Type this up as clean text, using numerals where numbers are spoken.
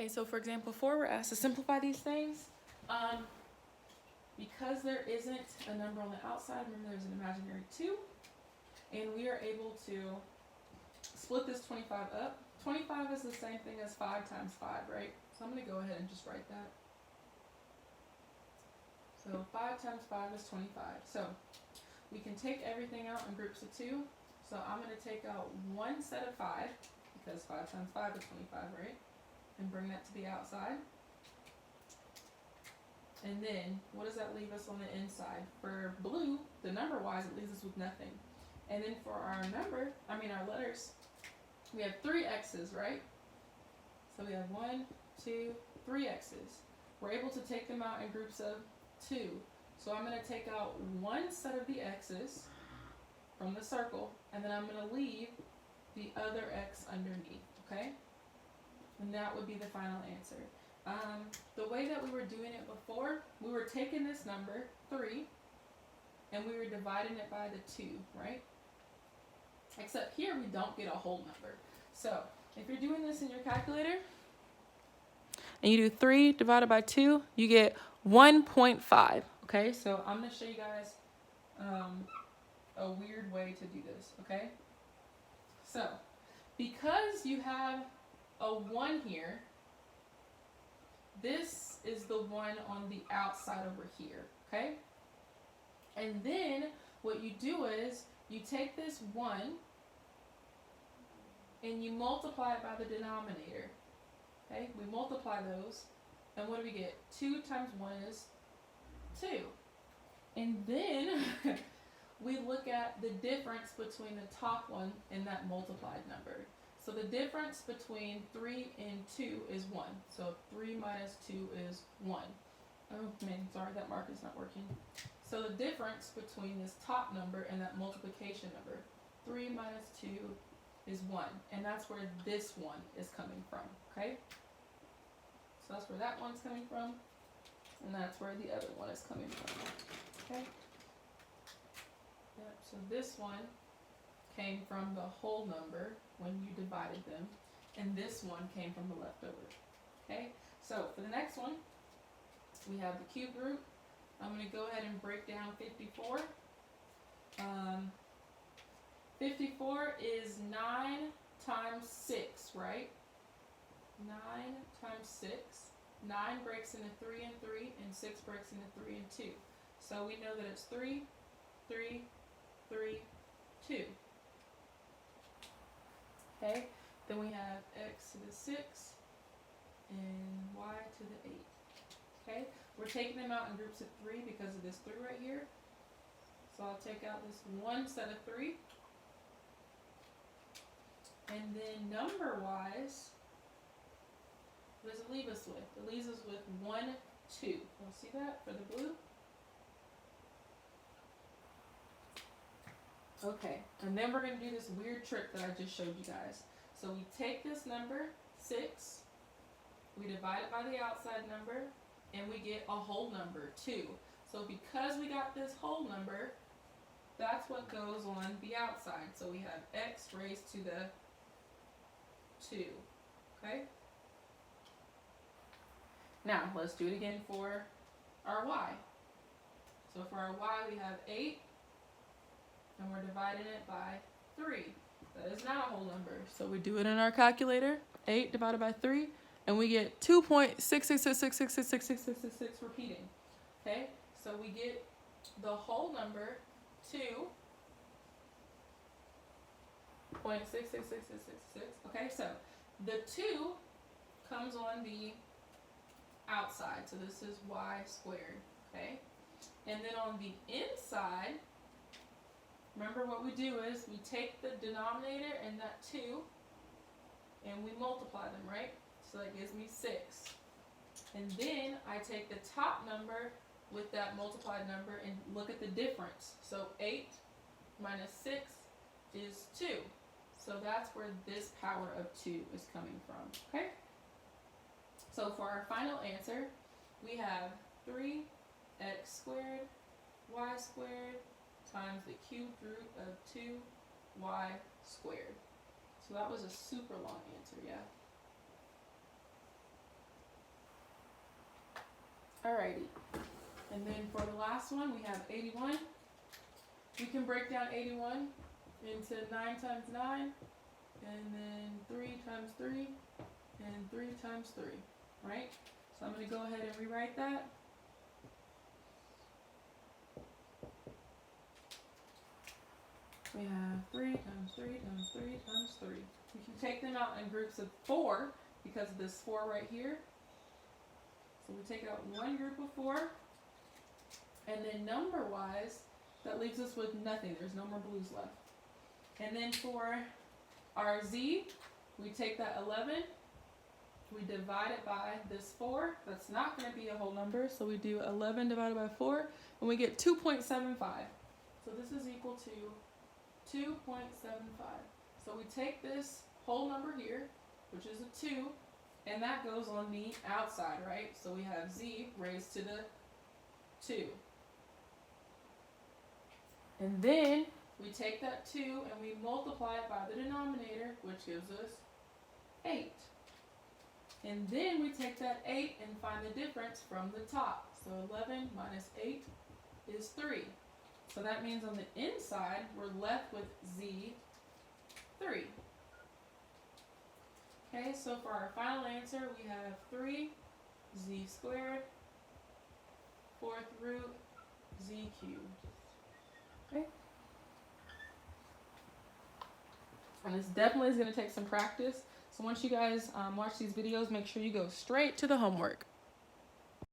Okay, so for example 4, we're asked to simplify these things. Because there isn't a number on the outside, remember there's an imaginary 2, and we are able to split this 25 up. 25 is the same thing as 5 times 5, right? So I'm going to go ahead and just write that. So 5 times 5 is 25. So we can take everything out in groups of 2. So I'm going to take out one set of 5, because 5 times 5 is 25, right? And bring that to the outside. And then, what does that leave us on the inside? For blue, the number-wise, it leaves us with nothing. And then for our our letters, we have 3 x's, right? So we have 1, 2, 3 x's. We're able to take them out in groups of 2. So I'm going to take out one set of the x's from the circle, and then I'm going to leave the other x underneath, okay? And that would be the final answer. The way that we were doing it before, we were taking this number, 3, and we were dividing it by the 2, right? Except here we don't get a whole number. So if you're doing this in your calculator, and you do 3 divided by 2, you get 1.5. Okay, so I'm going to show you guys a weird way to do this, okay? So, because you have a 1 here, this is the 1 on the outside over here, okay? And then what you do is you take this 1 and you multiply it by the denominator. Okay, we multiply those, and what do we get? 2 times 1 is 2. And then we look at the difference between the top one and that multiplied number. So the difference between 3 and 2 is 1. So 3 minus 2 is 1. Oh man, sorry, that marker's not working. So the difference between this top number and that multiplication number, 3 minus 2 is 1. And that's where this one is coming from, okay? So that's where that one's coming from, and that's where the other one is coming from, okay? Yep, so this one came from the whole number when you divided them, and this one came from the leftover, okay? So for the next one, we have the cube root. I'm going to go ahead and break down 54. 54 is 9 times 6, right? 9 times 6. 9 breaks into 3 and 3, and 6 breaks into 3 and 2. So we know that it's 3, 3, 3, 2. Okay, then we have x to the 6 and y to the 8. Okay, we're taking them out in groups of 3 because of this 3 right here. So I'll take out this one set of 3. And then number-wise, what does it leave us with? It leaves us with 1, 2. You'll see that for the blue? Okay, and then we're going to do this weird trick that I just showed you guys. So we take this number, 6, we divide it by the outside number, and we get a whole number, 2. So because we got this whole number, that's what goes on the outside. So we have x raised to the 2, okay? Now, let's do it again for our y. So for our y, we have 8, and we're dividing it by 3. That is not a whole number. So we do it in our calculator, 8 divided by 3, and we get 2.666666666 repeating. Okay? So we get the whole number, 2.6666666. Okay, so the 2 comes on the outside, so this is y squared, okay? And then on the inside, remember what we do is we take the denominator and that 2 and we multiply them, right? So that gives me 6. And then I take the top number with that multiplied number and look at the difference. So 8 minus 6 is 2. So that's where this power of 2 is coming from, okay? So for our final answer, we have 3x squared, y squared, times the cubed root of 2y squared. So that was a super long answer, yeah? Alrighty. And then for the last one, we have 81. We can break down 81 into 9 times 9, and then 3 times 3, and 3 times 3, right? So I'm going to go ahead and rewrite that. We have 3 times 3 times 3 times 3. We can take them out in groups of 4 because of this 4 right here. So we take out one group of 4, and then number-wise, that leaves us with nothing. There's no more blues left. And then for our z, we take that 11, we divide it by this 4. That's not going to be a whole number, so we do 11 divided by 4, and we get 2.75. So this is equal to 2.75. So we take this whole number here, which is a 2, and that goes on the outside, right? So we have z raised to the 2. And then we take that 2 and we multiply it by the denominator, which gives us 8. And then we take that 8 and find the difference from the top. So 11 minus 8 is 3. So that means on the inside, we're left with z 3. Okay, so for our final answer, we have 3 z squared, 4th root z cubed. Okay. And this definitely is going to take some practice. So once you guys watch these videos, make sure you go straight to the homework.